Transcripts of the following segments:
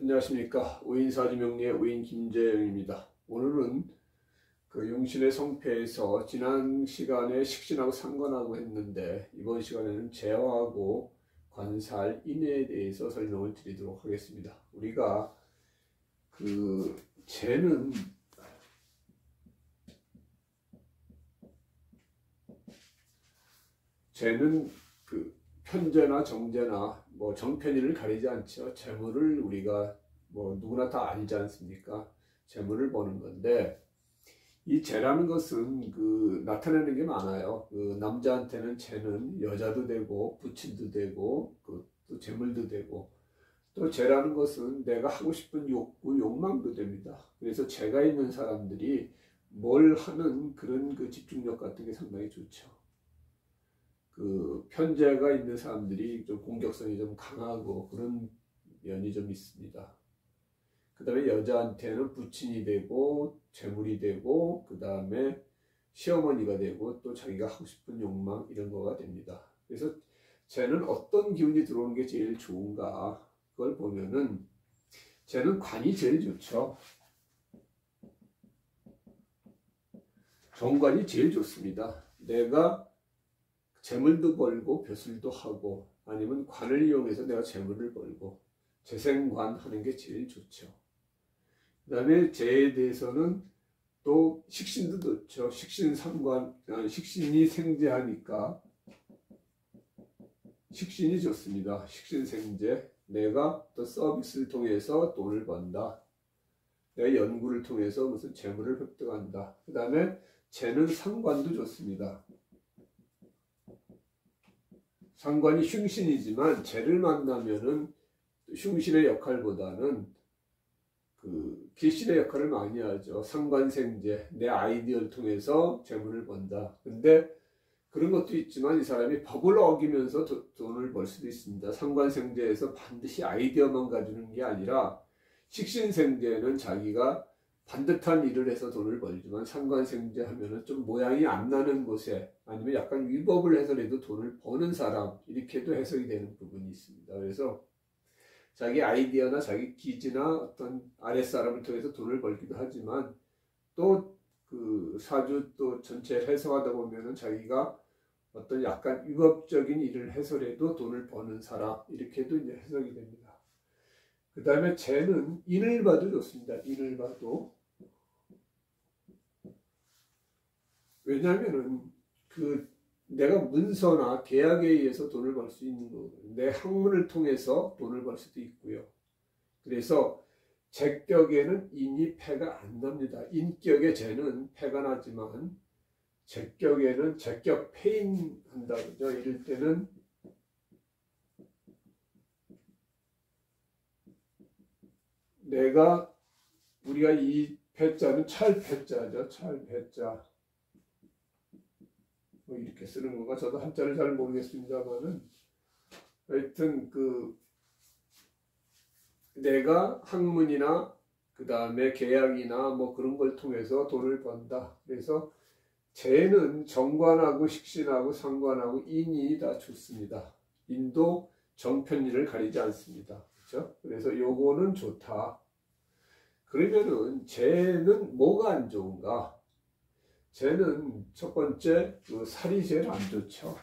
안녕하십니까. 오인사지명리의 오인 김재영입니다. 오늘은 그 용신의 성패에서 지난 시간에 식신하고 상관하고 했는데 이번 시간에는 제화하고 관살 인해에 대해서 설명을 드리도록 하겠습니다. 우리가 그 재는 그 편재나 정재나 뭐 정편의를 가리지 않죠. 재물을 우리가 뭐 누구나 다 알지 않습니까? 재물을 버는 건데 이 재라는 것은 그 나타내는 게 많아요. 그 남자한테는 재는 여자도 되고 부친도 되고 또 재물도 되고 또 재라는 것은 내가 하고 싶은 욕구, 욕망도 됩니다. 그래서 재가 있는 사람들이 뭘 하는 그런 그 집중력 같은 게 상당히 좋죠. 그 편재가 있는 사람들이 좀 공격성이 좀 강하고 그런 면이 좀 있습니다. 그 다음에 여자한테는 부친이 되고 재물이 되고 그 다음에 시어머니가 되고 또 자기가 하고 싶은 욕망 이런 거가 됩니다. 그래서 재는 어떤 기운이 들어오는 게 제일 좋은가 그걸 보면은 재는 관이 제일 좋죠. 정관이 제일 좋습니다. 내가 재물도 벌고 벼슬도 하고 아니면 관을 이용해서 내가 재물을 벌고 재생관 하는 게 제일 좋죠. 그 다음에 재에 대해서는 또 식신도 좋죠. 식신상관, 식신이 생재하니까 식신이 좋습니다. 식신생재, 내가 또 서비스를 통해서 돈을 번다. 내가 연구를 통해서 무슨 재물을 획득한다. 그 다음에 재는 상관도 좋습니다. 상관이 흉신이지만 재를 만나면은 흉신의 역할보다는 그 기신의 역할을 많이 하죠. 상관생재, 내 아이디어를 통해서 재물을 번다. 근데 그런 것도 있지만 이 사람이 법을 어기면서 돈을 벌 수도 있습니다. 상관생재에서 반드시 아이디어만 가지는 게 아니라 식신생재는 자기가 반듯한 일을 해서 돈을 벌지만 상관생재 하면은 좀 모양이 안 나는 곳에 아니면 약간 위법을 해서라도 돈을 버는 사람 이렇게도 해석이 되는 부분이 있습니다. 그래서 자기 아이디어나 자기 기지나 어떤 아랫사람을 통해서 돈을 벌기도 하지만 또 그 사주 또 전체 해석하다 보면은 자기가 어떤 약간 위법적인 일을 해서라도 돈을 버는 사람 이렇게도 이제 해석이 됩니다. 그 다음에 재는 인을 봐도 좋습니다. 인을 봐도. 왜냐하면은 그 내가 문서나 계약에 의해서 돈을 벌 수 있는 거고 내 학문을 통해서 돈을 벌 수도 있고요. 그래서 재격에는 인이 패가 안 납니다. 인격의 재는 패가 나지만 재격에는 재격 패인한다 그러죠. 이럴 때는 우리가 이 패자는 찰패자죠. 찰패자. 뭐 이렇게 쓰는 건가? 저도 한자를 잘 모르겠습니다만은 하여튼 그 내가 학문이나 그 다음에 계약이나 뭐 그런 걸 통해서 돈을 번다. 그래서 재는 정관하고 식신하고 상관하고 인이 다 좋습니다. 인도 정편인을 가리지 않습니다. 그렇죠? 그래서 요거는 좋다. 그러면은 재는 뭐가 안 좋은가? 재는 첫 번째 그 살이 제일 안 좋죠.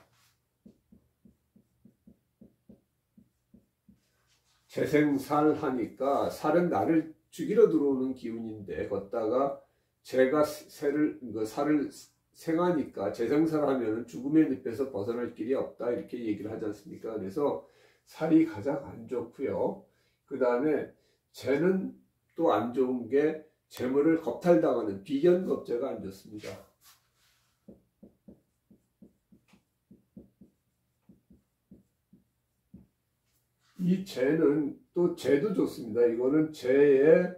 재생살 하니까 살은 나를 죽이러 들어오는 기운인데 걷다가 재가 살을 생하니까 재생살 하면은 죽음의 늪에서 벗어날 길이 없다 이렇게 얘기를 하지 않습니까? 그래서 살이 가장 안 좋고요. 그 다음에 재는 또 안 좋은 게 재물을 겁탈당하는 비견겁재가 안 좋습니다. 이 재는 또 재도 좋습니다. 이거는 재에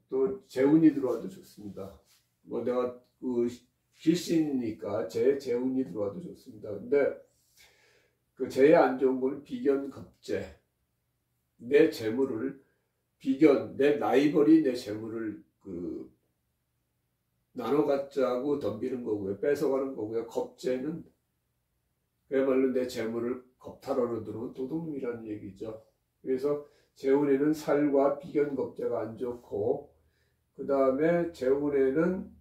또 재운이 들어와도 좋습니다. 뭐 내가 그 길신이니까 재운이 들어와도 좋습니다. 근데 그 재에 안 좋은 거는 비견겁재. 내 재물을 내 라이벌이 내 재물을 그 나눠 갖자고 덤비는 거고요. 뺏어가는 거고요. 겁재는 그야말로 내 재물을 겁탈하러 들어온 도둑놈이라는 얘기죠. 그래서 재운에는 살과 비견겁제가 안 좋고, 그 다음에 재운에는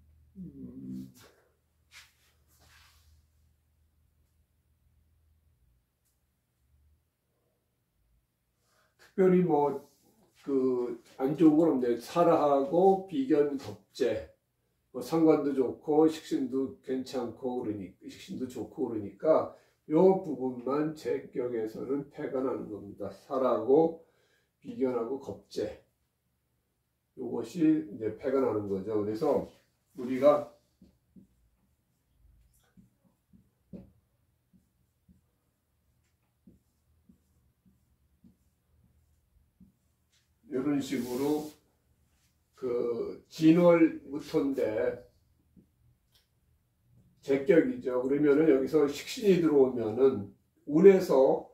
특별히 뭐 안 좋은 건 없네요. 살하고 비견겁제, 뭐 상관도 좋고 식신도 괜찮고 그러니까 식신도 좋고 그러니까 요 부분만 제격에서는 패가 나는 겁니다. 살하고 비견하고 겁제, 요것이 이제 패가 나는 거죠. 그래서 우리가 이런 식으로 진월무토인데 제격이죠. 그러면은 여기서 식신이 들어오면은 운에서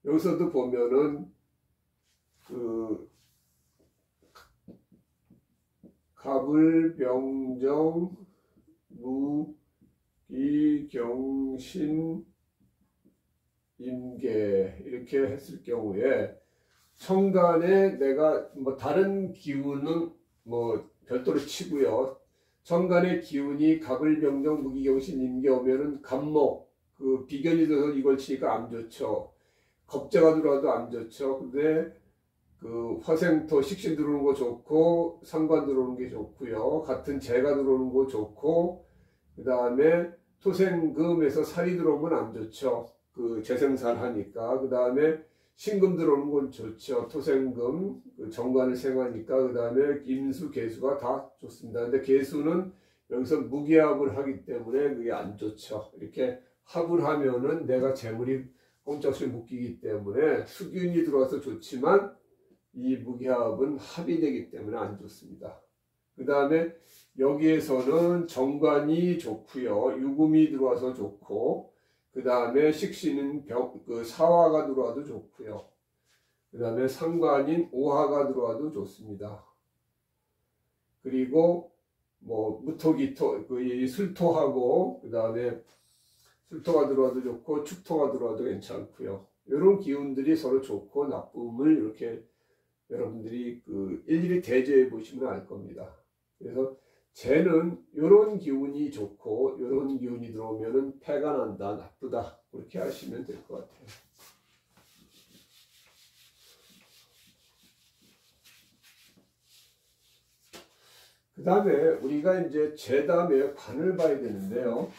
여기서도 보면은 갑을, 병정, 무기, 경신, 임계 이렇게 했을 경우에 천간에 내가 뭐 다른 기운은 뭐 별도로 치고요. 천간의 기운이 갑을, 병정, 무기, 경신, 임계 오면은 갑목, 비견이 들어서 이걸 치니까 안 좋죠. 겁재가 들어와도 안 좋죠. 근데 화생토, 식신 들어오는 거 좋고, 상관 들어오는 게 좋고요. 같은 재가 들어오는 거 좋고, 그 다음에 토생금에서 살이 들어오면 안 좋죠. 재생살 하니까. 그 다음에 신금 들어오는 건 좋죠. 토생금, 정관을 생하니까. 그 다음에 임수, 계수가 다 좋습니다. 근데 계수는 여기서 무기합을 하기 때문에 그게 안 좋죠. 이렇게 합을 하면은 내가 재물이 꼼짝없이 묶이기 때문에 수균이 들어와서 좋지만 이 무기합은 합이 되기 때문에 안 좋습니다. 그 다음에 여기에서는 정관이 좋고요. 유금이 들어와서 좋고, 그 다음에 식신은 사화가 들어와도 좋고요. 그 다음에 상관인 오화가 들어와도 좋습니다. 그리고 뭐 무토기토, 술토하고 그 다음에 술토가 들어와도 좋고 축토가 들어와도 괜찮고요. 이런 기운들이 서로 좋고 나쁨을 이렇게 여러분들이 일일이 대조해 보시면 알 겁니다. 그래서 재는 이런 기운이 좋고 이런 기운이 들어오면은 패가 난다, 나쁘다, 그렇게 하시면 될 것 같아요. 그 다음에 우리가 이제 재 다음에 관을 봐야 되는데요.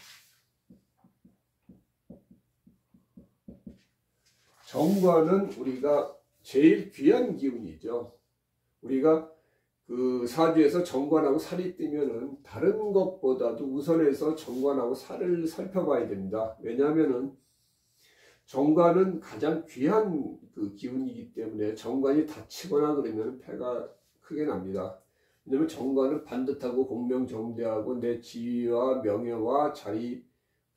정관은 우리가 제일 귀한 기운이죠. 우리가 사주에서 정관하고 살이 뜨면은 다른 것보다도 우선해서 정관하고 살을 살펴봐야 됩니다. 왜냐하면은 정관은 가장 귀한 기운이기 때문에 정관이 다치거나 그러면 패가 크게 납니다. 왜냐하면 정관은 반듯하고 공명정대하고 내 지위와 명예와 자리,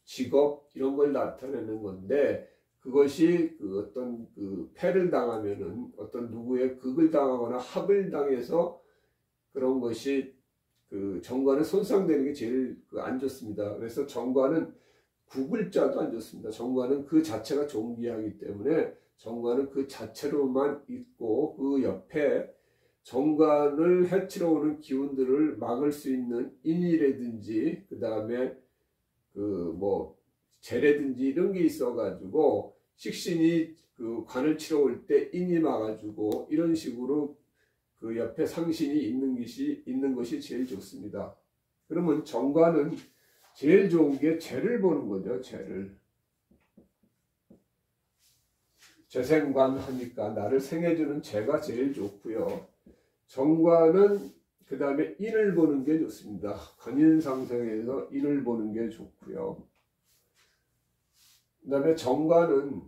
직업 이런 걸 나타내는 건데, 그것이 어떤 패를 당하면은 어떤 누구의 극을 당하거나 합을 당해서 그런 것이 정관은 손상되는 게 제일 안 좋습니다. 그래서 정관은 구글자도 안 좋습니다. 정관은 그 자체가 존귀하기 때문에 정관은 그 자체로만 있고 그 옆에 정관을 해치러 오는 기운들을 막을 수 있는 인이라든지 그 다음에 뭐 재라든지 이런 게 있어가지고 식신이 관을 치러 올 때 인이 막아주고 이런 식으로 옆에 상신이 있는 것이 제일 좋습니다. 그러면 정관은 제일 좋은 게 재를 보는 거죠. 재를. 재생관 하니까 나를 생해주는 재가 제일 좋고요. 정관은 그 다음에 인을 보는 게 좋습니다. 관인상생에서 인을 보는 게 좋고요. 그 다음에 정관은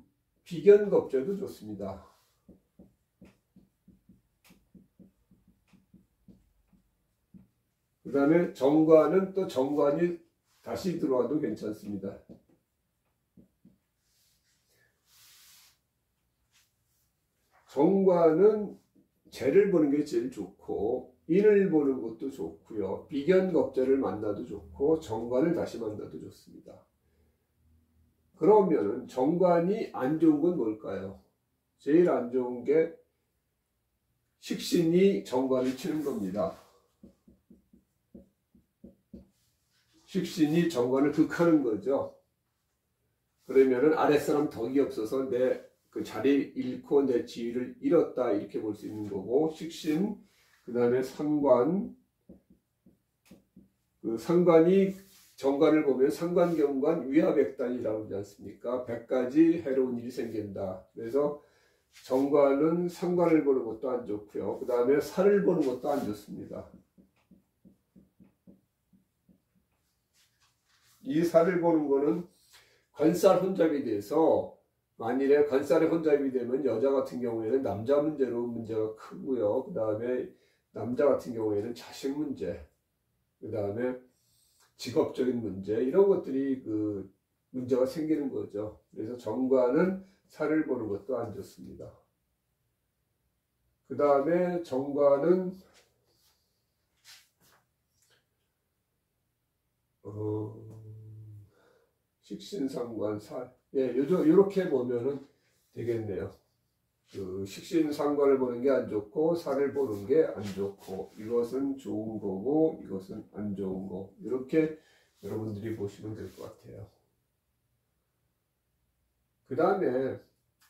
비견겁제도 좋습니다. 그 다음에 정관은 또 정관이 다시 들어와도 괜찮습니다. 정관은 재를 보는 게 제일 좋고 인을 보는 것도 좋고요. 비견겁제를 만나도 좋고 정관을 다시 만나도 좋습니다. 그러면 정관이 안 좋은 건 뭘까요? 제일 안 좋은 게 식신이 정관을 치는 겁니다. 식신이 정관을 극하는 거죠. 그러면은 아랫사람 덕이 없어서 내 그 자리 잃고 내 지위를 잃었다 이렇게 볼 수 있는 거고, 식신, 그 다음에 상관, 그 상관이 정관을 보면 상관경관 위화백단이라고 하지 않습니까? 100가지 해로운 일이 생긴다. 그래서 정관은 상관을 보는 것도 안 좋고요. 그 다음에 살을 보는 것도 안 좋습니다. 이 살을 보는 거는 관살 혼잡이 돼서, 만일에 관살에 혼잡이 되면 여자 같은 경우에는 남자 문제로 문제가 크고요. 그 다음에 남자 같은 경우에는 자식 문제, 그 다음에 직업적인 문제, 이런 것들이 그 문제가 생기는 거죠. 그래서 정관은 살을 보는 것도 안 좋습니다. 그 다음에 정관은 식신상관 살, 예, 요렇게 보면은 되겠네요. 그 식신상관을 보는 게 안 좋고 살을 보는 게 안 좋고, 이것은 좋은 거고 이것은 안 좋은 거, 이렇게 여러분들이 보시면 될 것 같아요. 그 다음에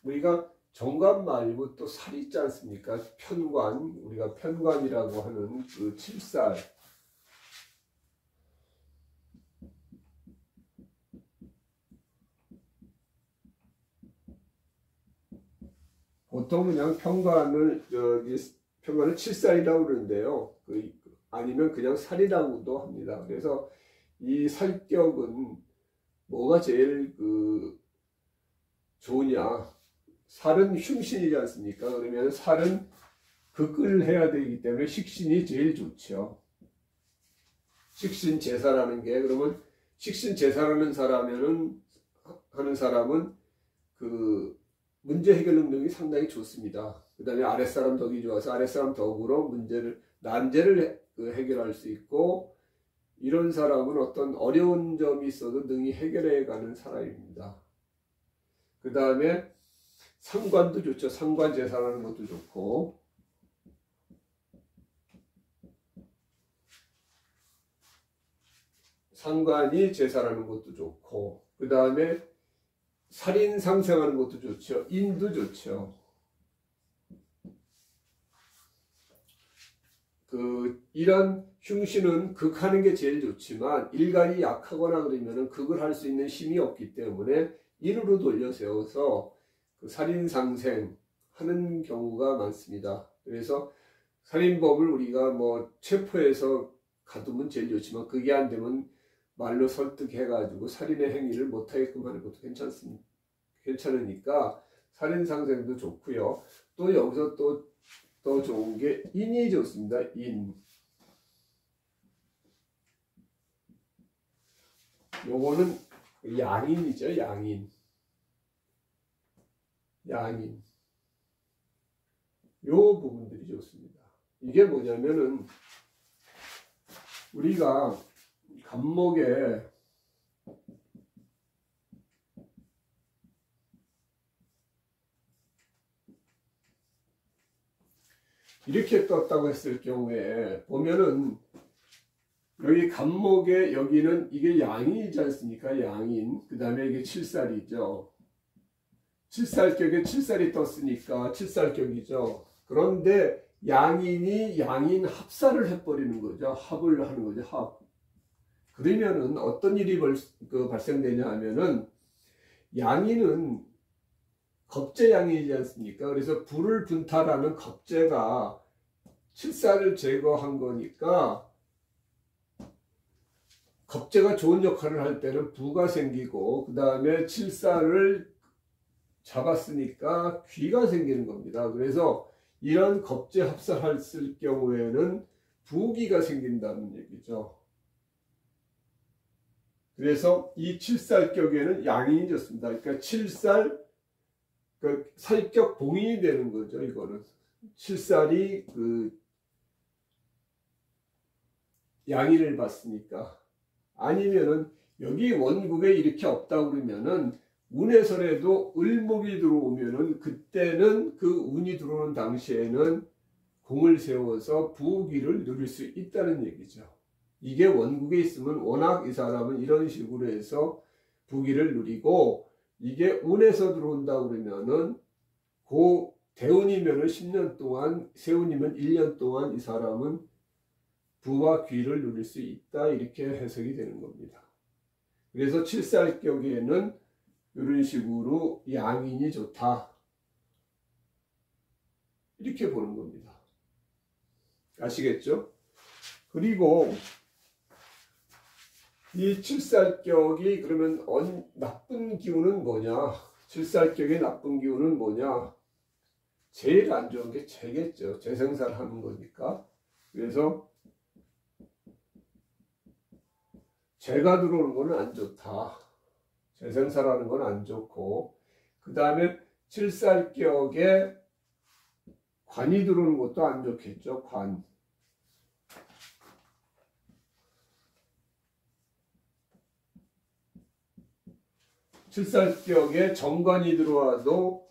우리가 정관 말고 또 살이 있지 않습니까? 편관, 우리가 편관이라고 하는 그 칠살, 보통 그냥 편관을 칠살이라고 그러는데요. 아니면 그냥 살이라고도 합니다. 그래서 이 살격은 뭐가 제일 좋으냐? 살은 흉신이지 않습니까? 그러면 살은 극을 해야 되기 때문에 식신이 제일 좋죠. 식신 제사라는 게, 그러면 식신 제사라는 하는 사람은 그 문제 해결 능력이 상당히 좋습니다. 그 다음에 아랫사람 덕이 좋아서 아랫사람 덕으로 난제를 해결할 수 있고, 이런 사람은 어떤 어려운 점이 있어도 능히 해결해 가는 사람입니다. 그 다음에 상관도 좋죠. 상관 제사라는 것도 좋고, 상관이 제사라는 것도 좋고, 그 다음에 살인 상생하는 것도 좋죠. 인도 좋죠. 이런 흉신은 극하는 게 제일 좋지만, 일간이 약하거나 그러면은 극을 할 수 있는 힘이 없기 때문에 인으로 돌려 세워서 살인 상생 하는 경우가 많습니다. 그래서 살인법을 우리가 뭐 체포해서 가두면 제일 좋지만, 그게 안 되면 말로 설득해 가지고 살인의 행위를 못하게끔 하는 것도 괜찮으니까 살인 상생도 좋고요. 또 여기서 또 좋은 게 인이 좋습니다. 인. 요거는 양인이죠. 양인. 요 부분들이 좋습니다. 이게 뭐냐면은 우리가 간목에 이렇게 떴다고 했을 경우에 보면은, 여기 간목에 여기는 이게 양인이지 않습니까? 양인. 그 다음에 이게 칠살이죠. 칠살격에 칠살이 떴으니까 칠살격이죠. 그런데 양인이 양인 합살을 해버리는 거죠. 합을 하는 거죠. 합. 그러면은 어떤 일이 발생되냐 하면은, 양인은 겁재양이지 않습니까? 그래서 불을 분탈하는 겁재가 칠살을 제거한 거니까, 겁재가 좋은 역할을 할 때는 부가 생기고, 그 다음에 칠살을 잡았으니까 귀가 생기는 겁니다. 그래서 이런 겁재 합살했을 경우에는 부기가 생긴다는 얘기죠. 그래서 이 칠살격에는 양인이 좋습니다. 그러니까 살격 봉인이 되는 거죠. 이거는 칠살이 양인을 받으니까. 아니면은 여기 원국에 이렇게 없다 그러면은 운에서라도 을목이 들어오면은 그때는 그 운이 들어오는 당시에는 공을 세워서 부귀를 누릴 수 있다는 얘기죠. 이게 원국에 있으면 워낙 이 사람은 이런 식으로 해서 부귀를 누리고, 이게 운에서 들어온다 그러면은 그 대운이면은 10년 동안, 세운이면 1년 동안 이 사람은 부와 귀를 누릴 수 있다, 이렇게 해석이 되는 겁니다. 그래서 칠살격에는 이런 식으로 양인이 좋다, 이렇게 보는 겁니다. 아시겠죠? 그리고 이 칠살격이 그러면 나쁜 기운은 뭐냐? 칠살격의 나쁜 기운은 뭐냐? 제일 안 좋은 게 재겠죠. 재생산을 하는 거니까. 그래서 재가 들어오는 거는 안 좋다. 재생산하는 건 안 좋고, 그 다음에 칠살격에 관이 들어오는 것도 안 좋겠죠. 관. 칠살격에 정관이 들어와도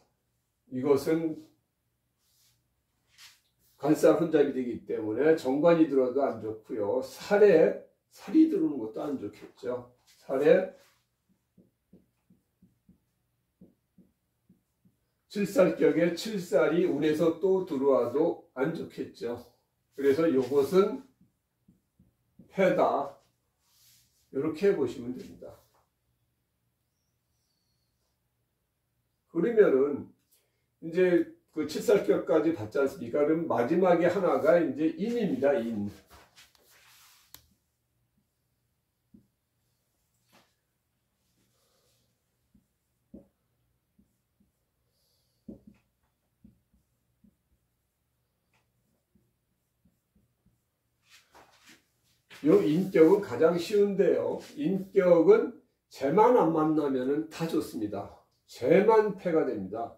이것은 관살 혼잡이 되기 때문에 정관이 들어와도 안 좋고요. 살이 들어오는 것도 안 좋겠죠. 살에 칠살격에 칠살이 운에서 또 들어와도 안 좋겠죠. 그래서 이것은 패다, 이렇게 보시면 됩니다. 그러면은 이제 그 칠살격까지 봤지 않습니까? 그럼 마지막에 하나가 이제 인입니다. 인. 요 인격은 가장 쉬운데요. 인격은 재만 안 만나면은 다 좋습니다. 재만 패가 됩니다.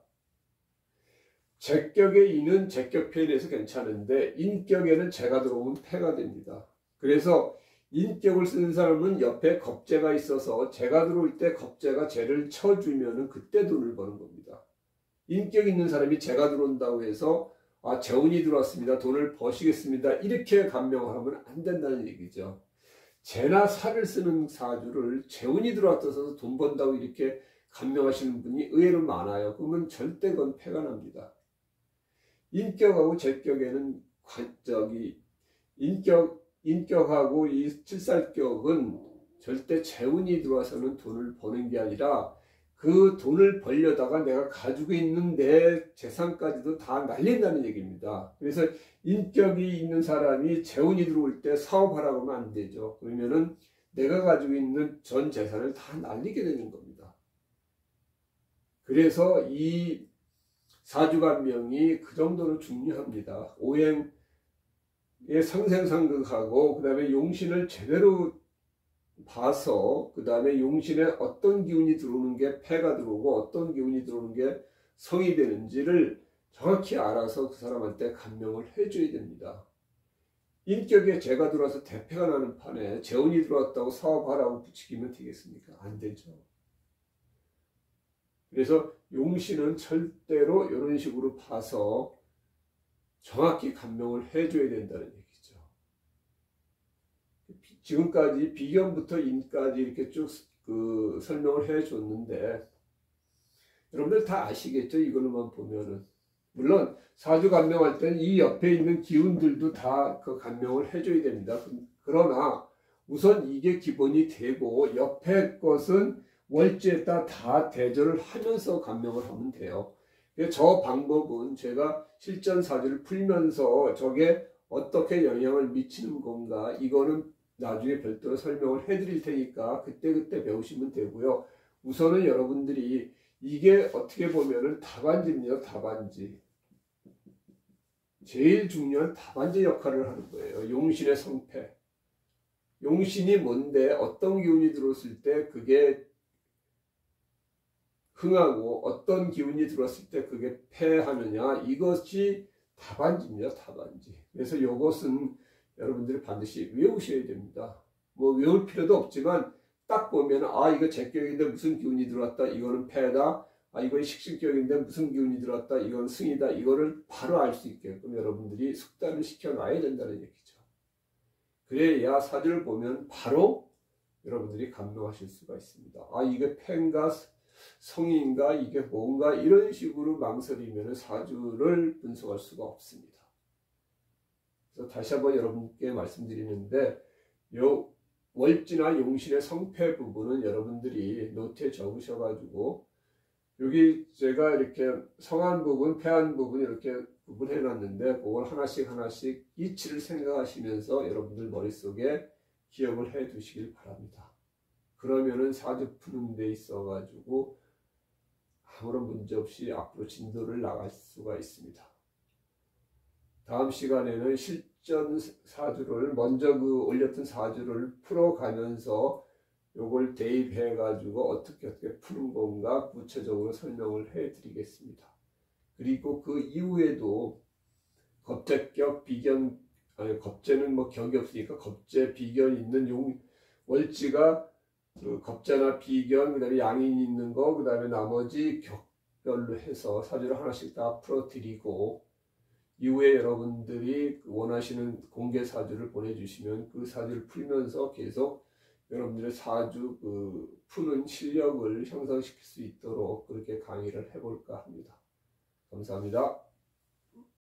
재격의 인은 재격패에 대해서 괜찮은데 인격에는 재가 들어오면 패가 됩니다. 그래서 인격을 쓰는 사람은 옆에 겁재가 있어서 재가 들어올 때 겁재가 재를 쳐주면은 그때 돈을 버는 겁니다. 인격 있는 사람이 재가 들어온다고 해서 재운이 들어왔습니다, 돈을 버시겠습니다, 이렇게 감명하면 안 된다는 얘기죠. 재나 살을 쓰는 사주를 재운이 들어왔어서 돈 번다고 이렇게 감명하시는 분이 의외로 많아요. 그러면 절대 그건 패가 납니다. 인격하고 재격에는 인격하고 이 칠살격은 절대 재운이 들어와서는 돈을 버는 게 아니라 그 돈을 벌려다가 내가 가지고 있는 내 재산까지도 다 날린다는 얘기입니다. 그래서 인격이 있는 사람이 재운이 들어올 때 사업하라고 하면 안 되죠. 그러면은 내가 가지고 있는 전 재산을 다 날리게 되는 겁니다. 그래서 이 사주간명이 그 정도로 중요합니다. 오행의 상생상극하고 그 다음에 용신을 제대로 봐서 그 다음에 용신에 어떤 기운이 들어오는 게 패가 들어오고 어떤 기운이 들어오는 게 성이 되는지를 정확히 알아서 그 사람한테 감명을 해줘야 됩니다. 인격에 재가 들어와서 대패가 나는 판에 재운이 들어왔다고 사업하라고 부추기면 되겠습니까? 안 되죠. 그래서 용신은 절대로 이런 식으로 봐서 정확히 감명을 해줘야 된다는 얘기죠. 지금까지 비견부터 인까지 이렇게 쭉 설명을 해줬는데 여러분들 다 아시겠죠? 이걸로만 보면은. 물론 사주 감명할 때는 이 옆에 있는 기운들도 다 그 감명을 해줘야 됩니다. 그러나 우선 이게 기본이 되고 옆에 것은 월지에 따라 다 대조를 하면서 감명을 하면 돼요. 저 방법은 제가 실전 사주를 풀면서 저게 어떻게 영향을 미치는 건가, 이거는 나중에 별도로 설명을 해드릴 테니까 그때 배우시면 되고요. 우선은 여러분들이 이게 어떻게 보면은 답안지입니다. 답안지. 제일 중요한 답안지 역할을 하는 거예요. 용신의 성패. 용신이 뭔데 어떤 기운이 들어왔을 때 그게 흥하고 어떤 기운이 들어왔을 때 그게 패하느냐, 이것이 답안지입니다. 답안지. 그래서 이것은 여러분들이 반드시 외우셔야 됩니다. 뭐 외울 필요도 없지만 딱 보면 아 이거 제격인데 무슨 기운이 들어왔다, 이거는 패다, 아 이건 식신격인데 무슨 기운이 들어왔다, 이건 승이다, 이거를 바로 알 수 있게끔 여러분들이 숙달을 시켜놔야 된다는 얘기죠. 그래야 사주를 보면 바로 여러분들이 감명하실 수가 있습니다. 아 이게 패인가 성인가 이게 뭔가 이런 식으로 망설이면 사주를 분석할 수가 없습니다. 그래서 다시 한번 여러분께 말씀드리는데 요 월지나 용신의 성패 부분은 여러분들이 노트에 적으셔가지고 여기 제가 이렇게 성한 부분, 패한 부분 이렇게 구분해 놨는데 그걸 하나씩 하나씩 이치를 생각하시면서 여러분들 머릿속에 기억을 해 두시길 바랍니다. 그러면은 사주 푸는 데 있어 가지고 아무런 문제 없이 앞으로 진도를 나갈 수가 있습니다. 다음 시간에는 실전 사주를 먼저 그 올렸던 사주를 풀어가면서 요걸 대입해 가지고 어떻게 푸는 건가 구체적으로 설명을 해 드리겠습니다. 그리고 그 이후에도 겁재격, 비견, 아니 겁재는 뭐 격이 없으니까 겁재, 비견 있는 월지가 그 겁재나 비견, 그 다음에 양인이 있는 거, 그 다음에 나머지 격별로 해서 사주를 하나씩 다 풀어드리고 이후에 여러분들이 원하시는 공개 사주를 보내주시면 그 사주를 풀면서 계속 여러분들의 사주 그 푸는 실력을 형성시킬 수 있도록 그렇게 강의를 해볼까 합니다. 감사합니다.